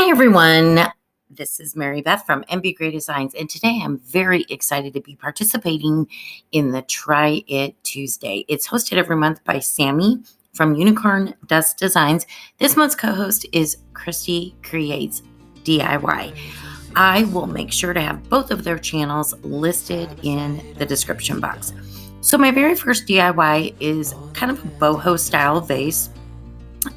Hi, everyone. This is Mary Beth from MbGray Designs, and today I'm very excited to be participating in the Try It Tuesday. It's hosted every month by Sammy from Unicorn Dust Designs. This month's co-host is Christie Creates DIY. I will make sure to have both of their channels listed in the description box. So my very first DIY is kind of a boho style vase.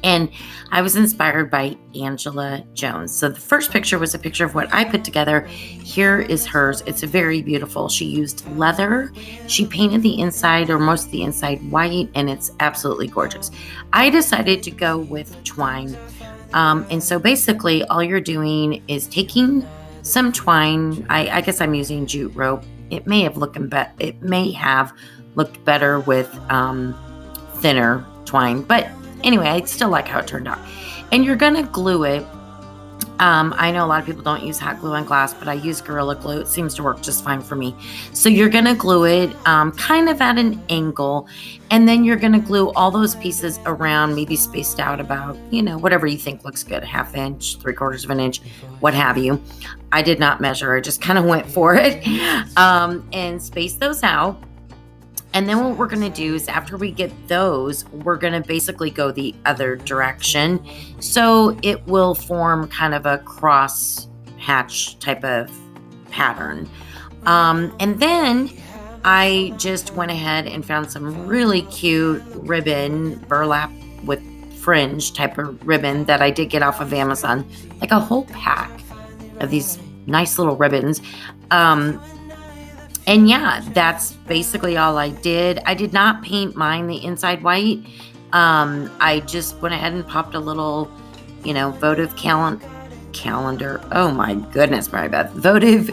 And I was inspired by Angela Jones. So the first picture was a picture of what I put together. Here is hers. It's very beautiful. She used leather. She painted the inside or most of the inside white, and it's absolutely gorgeous. I decided to go with twine. And so basically all you're doing is taking some twine. I guess I'm using jute rope. It may have looked better with thinner twine, but anyway, I still like how it turned out. And you're going to glue it. I know a lot of people don't use hot glue on glass, but I use Gorilla Glue. It seems to work just fine for me. So you're going to glue it kind of at an angle. And then you're going to glue all those pieces around, maybe spaced out about, whatever you think looks good, 1/2 inch, 3/4 of an inch, what have you. I did not measure. I just kind of went for it and space those out. And then what we're going to do is after we get those, we're going to basically go the other direction. So it will form kind of a cross hatch type of pattern. And then I just went ahead and found some really cute ribbon, burlap with fringe type of ribbon that I did get off of Amazon, like a whole pack of these nice little ribbons. And yeah, that's basically all I did. I did not paint mine the inside white. I just went ahead and popped a little, votive calendar. Oh my goodness, Mary Beth. Votive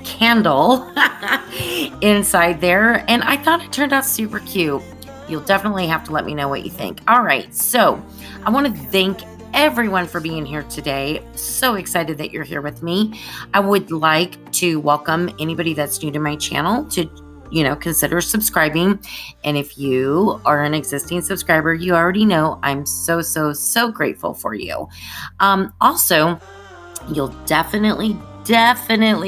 candle inside there. And I thought it turned out super cute. You'll definitely have to let me know what you think. All right. So I want to thank everyone for being here today. So excited that you're here with me. I would like to welcome anybody that's new to my channel to, consider subscribing. And if you are an existing subscriber, you already know I'm so grateful for you. Also, you'll definitely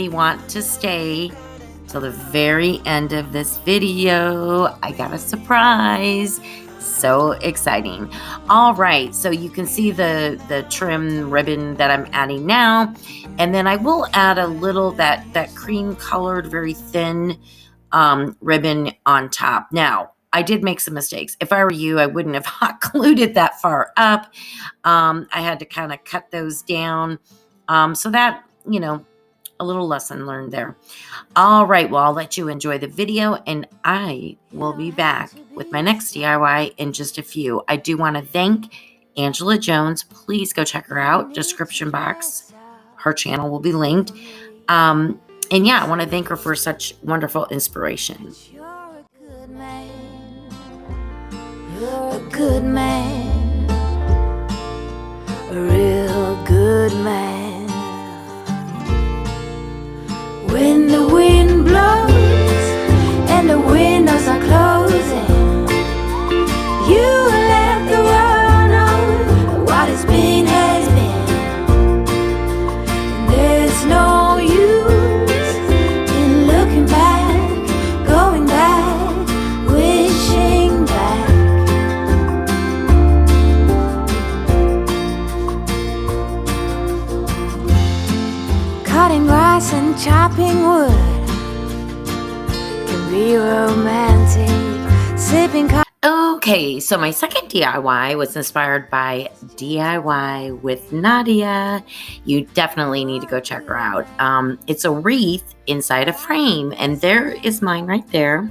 want to stay till the very end of this video. I got a surprise. So exciting. All right, so you can see the trim ribbon that I'm adding now, and then I will add a little that cream colored, very thin ribbon on top. Now, I did make some mistakes. If I were you, I wouldn't have hot glued it that far up. I had to kind of cut those down. So that, a little lesson learned there. All right, well, I'll let you enjoy the video, and I will be back with my next DIY in just a few. I do want to thank Angela Jones. Please go check her out. Description box. Her channel will be linked. And yeah, I want to thank her for such wonderful inspiration. You're a good man. You're a good man. A real good man. When the wind blows and the windows are closing, you let the world know that what has been has been. And there's no use in looking back, going back, wishing back. Cutting grass and chopping wood can be romantic. Sipping coffee. Okay, so my second DIY was inspired by DIY with Nadia. You definitely need to go check her out. It's a wreath inside a frame, and there is mine right there.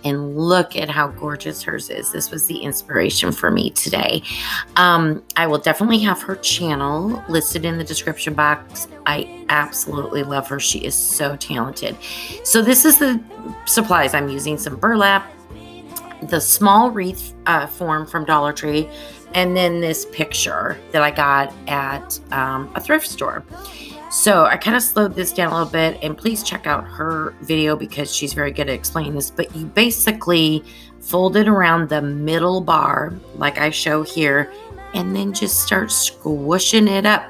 And look at how gorgeous hers is. This was the inspiration for me today. I will definitely have her channel listed in the description box. I absolutely love her. She is so talented. So this is the supplies I'm using. Some burlap, the small wreath form from Dollar Tree, and then this picture that I got at a thrift store. So I kind of slowed this down a little bit, and please check out her video because she's very good at explaining this. But you basically fold it around the middle bar like I show here, and then just start squishing it up.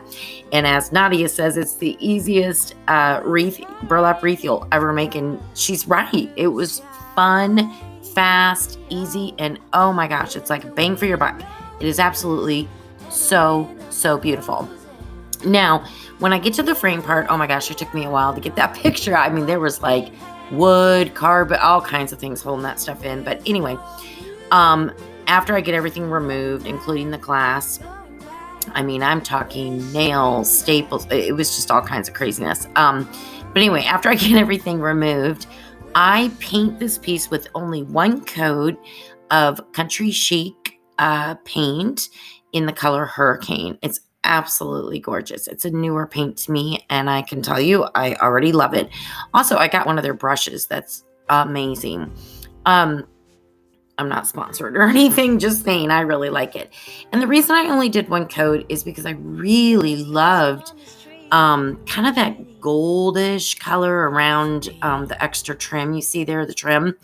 And as Nadia says, it's the easiest burlap wreath you'll ever make. And she's right. It was fun, fast, easy, and oh my gosh, it's like a bang for your buck. It is absolutely so beautiful. Now, when I get to the frame part, oh my gosh, it took me a while to get that picture. I mean, there was like wood, carpet, all kinds of things holding that stuff in. But anyway, after I get everything removed, including the glass, I mean, I'm talking nails, staples. It was just all kinds of craziness. But anyway, after I get everything removed, I paint this piece with only one coat of Country Chic paint in the color Hurricane. It's absolutely gorgeous. It's a newer paint to me, and I can tell you, I already love it. Also, I got one of their brushes that's amazing. I'm not sponsored or anything, just saying I really like it. And the reason I only did one coat is because I really loved kind of that goldish color around the extra trim you see there, the trim.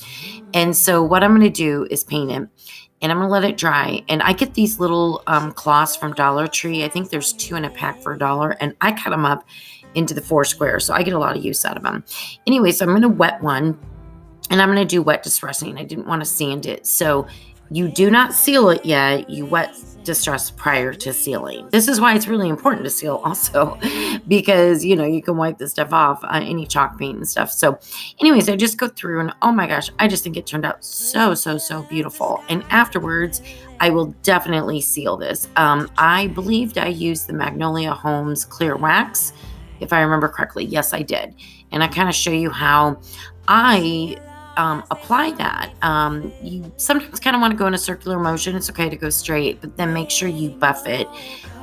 And so what I'm going to do is paint it, and I'm going to let it dry. And I get these little cloths from Dollar Tree. I think there's 2 in a pack for $1, and I cut them up into the 4 squares, so I get a lot of use out of them. Anyway, so I'm going to wet one. And I'm going to do wet distressing. I didn't want to sand it. So you do not seal it yet. You wet distress prior to sealing. This is why it's really important to seal also, because, you know, you can wipe this stuff off, any chalk paint and stuff. So anyways, I just go through and oh my gosh, I just think it turned out so beautiful. And afterwards, I will definitely seal this. I believed I used the Magnolia Homes clear wax, if I remember correctly. Yes, I did. And I kind of show you how I apply that. You sometimes kind of want to go in a circular motion. It's okay to go straight, but then make sure you buff it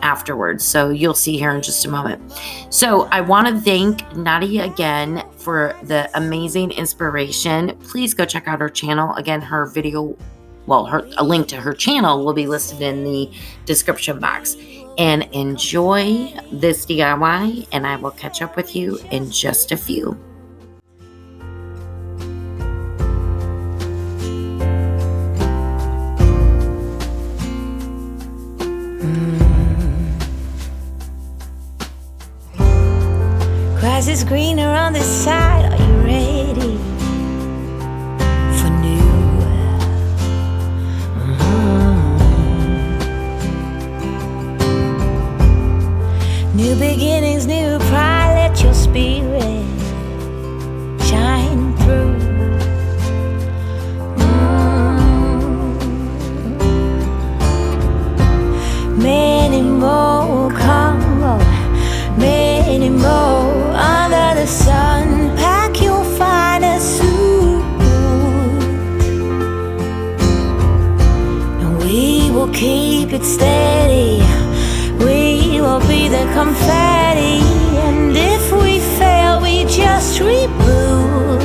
afterwards. So you'll see here in just a moment. So I want to thank Nadia again for the amazing inspiration. Please go check out her channel. Again, her video, a link to her channel will be listed in the description box. And enjoy this DIY, and I will catch up with you in just a few. Grass is greener on this side. Are you ready for new? New beginnings, new pride. Let your spirit shine through. Many more come on, many more. Under the sun, pack your finest suit, and we will keep it steady. We will be the confetti, and if we fail, we just reboot.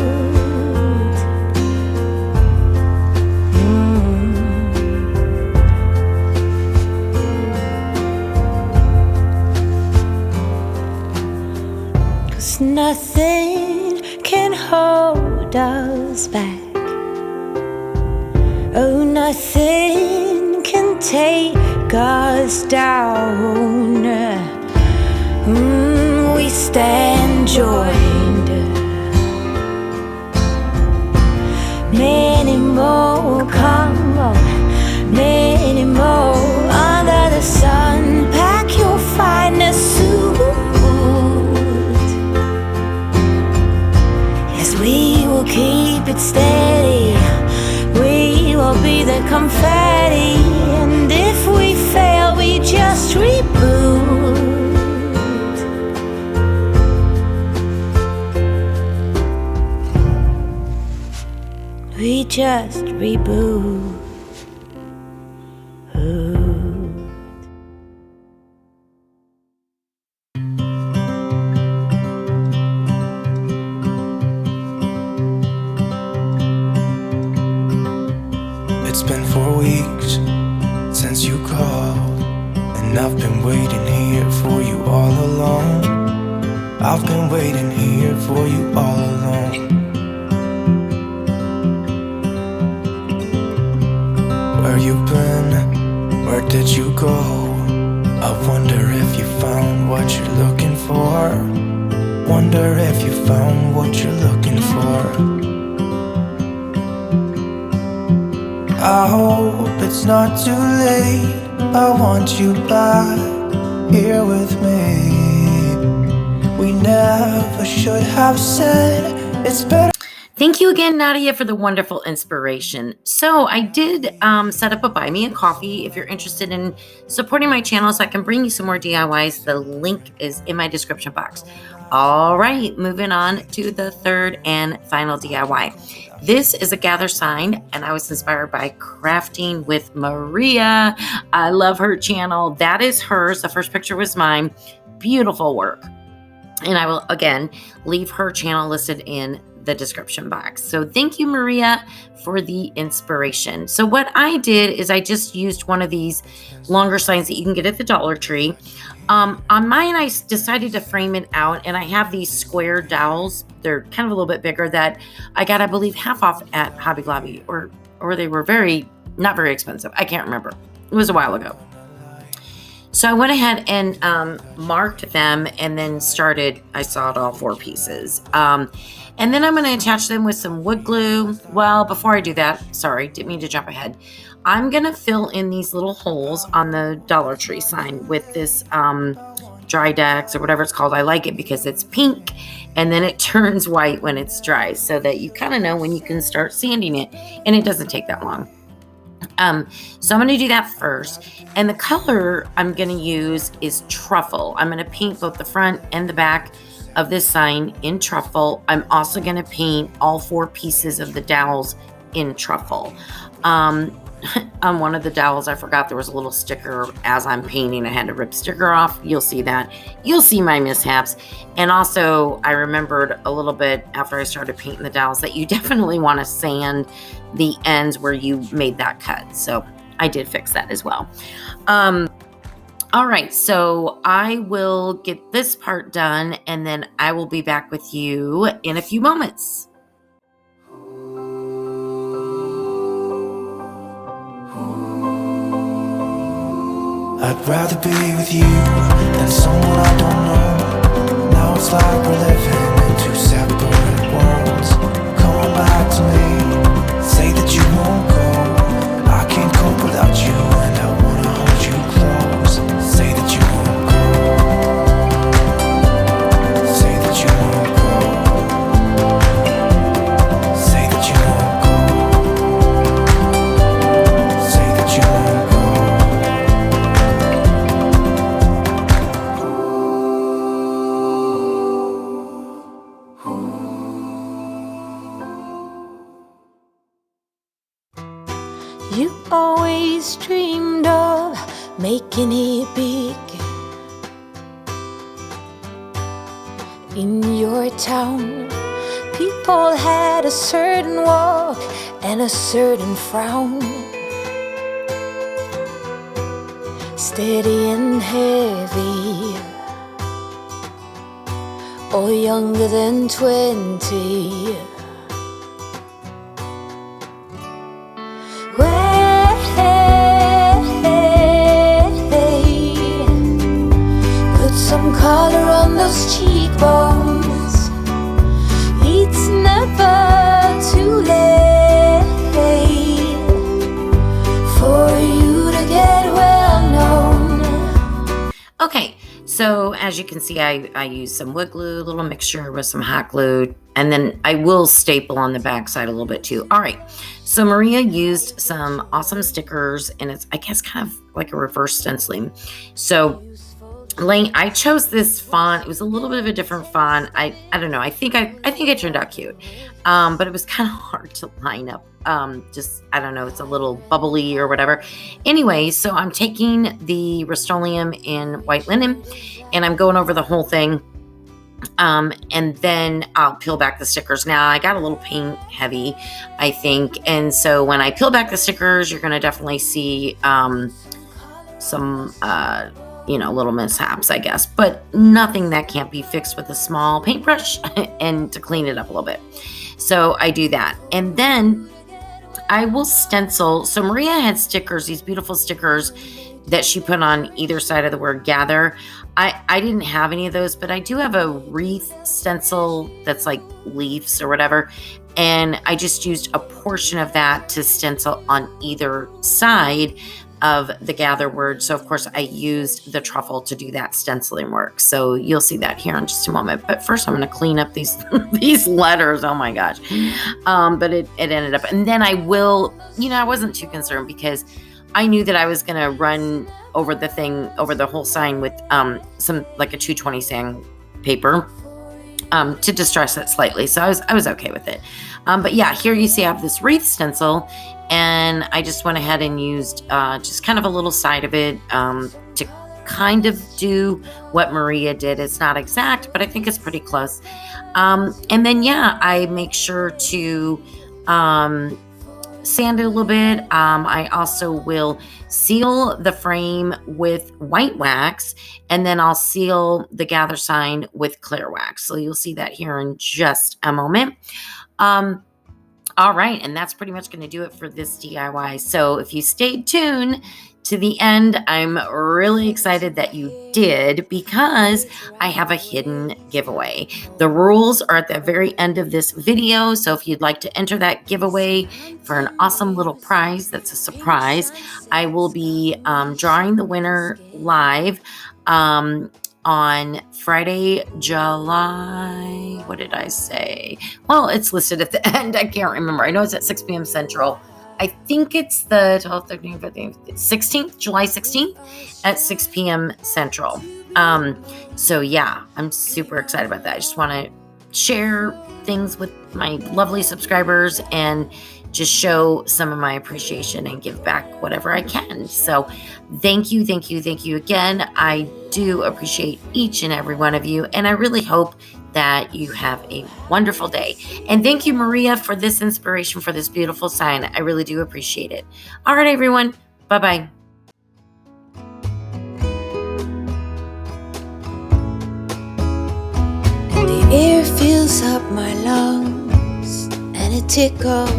'Cause nothing can hold us back. Oh, nothing can take us down. We stand joined. Many more come on, many more under the sun. Pack your finest suit. Yes, we will keep it steady. We will be the confetti, and if we fail, we just reboot. We just reboot. It's been 4 weeks since you called, and I've been waiting here for you all along. I've been waiting here for you all along. Where you been? Where did you go? looking for. Wonder if you found what you're looking for. I hope it's not too late. I want you back here with me. We never should have said it's better. Thank you again, Nadia, for the wonderful inspiration. So I did set up a Buy Me a Coffee. If you're interested in supporting my channel so I can bring you some more DIYs, the link is in my description box. All right, moving on to the third and final DIY. This is a gather sign, and I was inspired by Crafting with Maria. I love her channel. That is hers. The first picture was mine. Beautiful work. And I will, again, leave her channel listed in the description box. So thank you, Maria, for the inspiration. So what I did is I just used one of these longer signs that you can get at the Dollar Tree. On mine, I decided to frame it out, and I have these square dowels. They're kind of a little bit bigger that I got, I believe, half off at Hobby Lobby, or they were not very expensive. I can't remember. It was a while ago. So I went ahead and marked them and then I sawed all 4 pieces. And then I'm going to attach them with some wood glue. Well, before I do that, sorry, didn't mean to jump ahead. I'm going to fill in these little holes on the Dollar Tree sign with this dry Dex or whatever it's called. I like it because it's pink and then it turns white when it's dry so that you kind of know when you can start sanding it, and it doesn't take that long. So I'm going to do that first. And the color I'm going to use is truffle. I'm going to paint both the front and the back of this sign in truffle. I'm also going to paint all 4 pieces of the dowels in truffle. On one of the dowels, I forgot there was a little sticker as I'm painting. I had to rip sticker off. You'll see that. You'll see my mishaps. And also, I remembered a little bit after I started painting the dowels that you definitely want to sand the ends where you made that cut. So I did fix that as well. All right, so I will get this part done, and then I will be back with you in a few moments. I'd rather be with you than someone I don't know. Now it's like we're living in 2 separate worlds. Come back to me, say that you won't go. I can't cope without you, and I wanna hold you close. Say that you won't go. Say that you won't go. Say that you won't go. Say that you won't go. You always dreamed of making it big in your town. People had a certain walk and a certain frown, steady and heavy, or younger than 20. Some color on those cheekbones. It's never too late for you to get well known. Okay, so as you can see, I used some wood glue, a little mixture with some hot glue, and then I will staple on the back side a little bit too. All right, so Maria used some awesome stickers, and it's, I guess, kind of like a reverse stenciling. So I chose this font. It was a little bit of a different font. I don't know. I think it turned out cute. But it was kind of hard to line up. Just, I don't know. It's a little bubbly or whatever. Anyway, so I'm taking the Rust-Oleum in white linen and I'm going over the whole thing. And then I'll peel back the stickers. Now I got a little paint heavy, I think. And so when I peel back the stickers, you're going to definitely see, some, little mishaps, I guess, but nothing that can't be fixed with a small paintbrush and to clean it up a little bit. So I do that. And then I will stencil. So Maria had stickers, these beautiful stickers that she put on either side of the word gather. I didn't have any of those, but I do have a wreath stencil that's like leaves or whatever. And I just used a portion of that to stencil on either side of the gather word. So of course I used the truffle to do that stenciling work. So you'll see that here in just a moment. But first I'm going to clean up these these letters. Oh my gosh. But it ended up, and then I will, I wasn't too concerned because I knew that I was going to run over the whole sign with some like a 220 sandpaper to distress it slightly. So I was okay with it. But yeah, here you see I have this wreath stencil, and I just went ahead and used just kind of a little side of it to kind of do what Maria did. It's not exact, but I think it's pretty close. And then, yeah, I make sure to sand it a little bit. I also will seal the frame with white wax, and then I'll seal the gather sign with clear wax. So you'll see that here in just a moment. All right, and that's pretty much going to do it for this DIY. So if you stayed tuned to the end, I'm really excited that you did, because I have a hidden giveaway. The rules are at the very end of this video, so if you'd like to enter that giveaway for an awesome little prize that's a surprise, I will be drawing the winner live on Friday, July, what did I say? Well, it's listed at the end. I can't remember. I know it's at 6 p.m. Central. I think it's the 12th, 13th, 15th, 16th, July 16th at 6 p.m. Central. So yeah, I'm super excited about that. I just want to share things with my lovely subscribers and just show some of my appreciation and give back whatever I can. So thank you again. I do appreciate each and every one of you, and I really hope that you have a wonderful day. And thank you, Maria, for this inspiration for this beautiful sign. I really do appreciate it. All right, everyone. Bye-bye. And the air fills up my lungs and it tickles.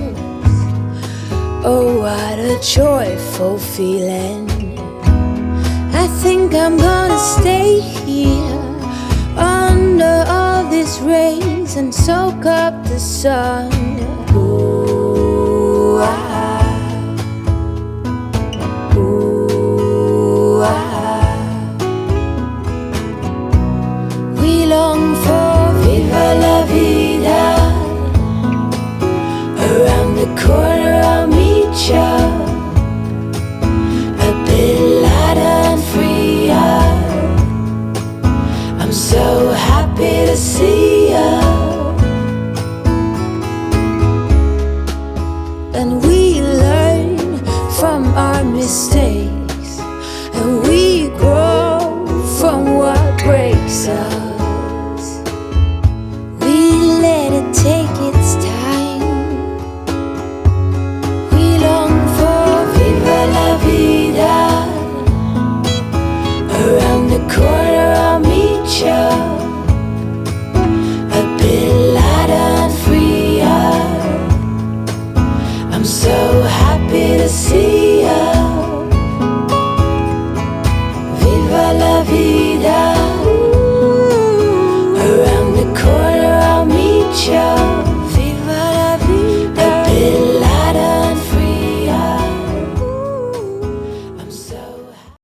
Oh, what a joyful feeling. I think I'm gonna stay here under all these rays and soak up the sun. Ooh, ooh, we long for Viva la Vida. Around the corner I'll meet you, a bit lighter and freer. I'm so happy to see you. And we learn from our mistakes, and we grow from what breaks us. We let it take its time. We long for Viva la Vida. Around the corner I'll meet you, a bit lighter and freer. I'm so happy to see you. Viva la Vida. Around the corner I'll meet you.